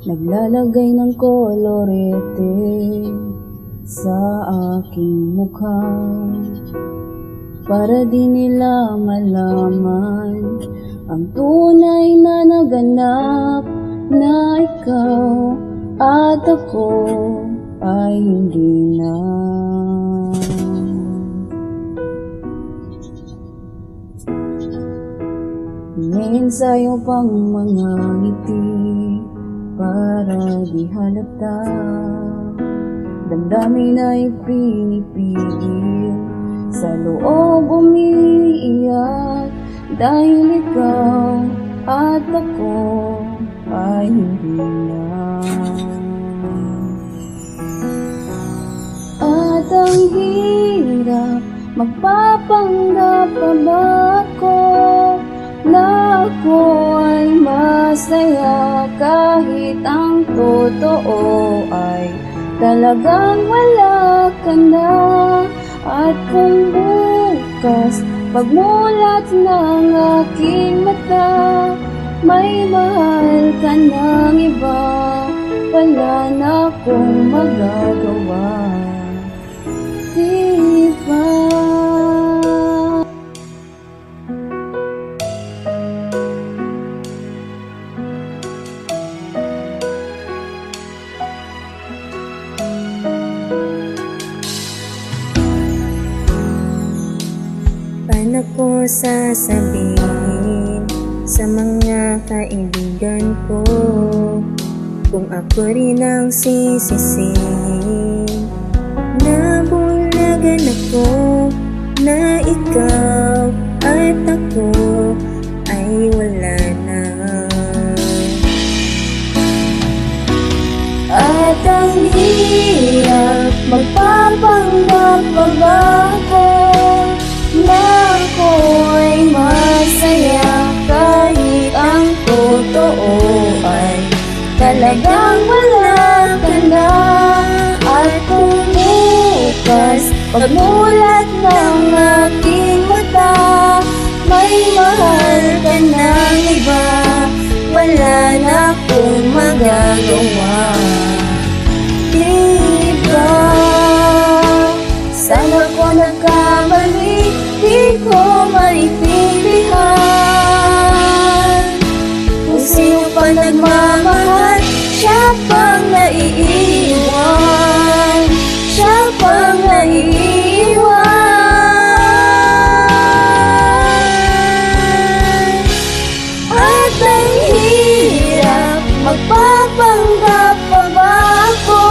Naglalagay ng kolorete sa aking mukha para di nila malaman ang tunay na naganap, na ikaw at ako ay hindi na. Hingin sa'yo pang mga ngiti para di halata, damdamin ay pinipigil, sa loob umiiyak, dahil ikaw at ako ay hindi na. At ang hirap, magpapanggap pa ba ako na ako ay masaya, kahit ang totoo ay talagang wala ka na. At kung bukas pagmulat ng aking mata, may mahal ka ng iba, wala na akong magagawa, di ba? Paano ko sasabihin sa mga kaibigan ko kung ako rin ang sisisihin? Nabulagan ako na ikaw at ako ay wala na. At ang hirap, magpapanggap pa ba ako na ako ay masaya, kahit ang totoo ay talagang wala ka na. At kung bukas pagmulat ng aking mata, may mahal ka ng iba, wala na akong magagawa, diba? Sana ko nagkamali, di ko maintindihan kung sino pa nagmamahal, siya pang naiiwan, siya pang naiiwan. At ang hirap, magpapanggap pa ba ako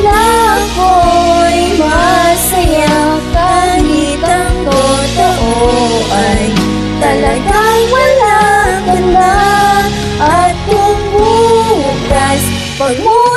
na ako'y masaya, kahit ang totoo ay talagang wala ka na. At kung bukas pagmulat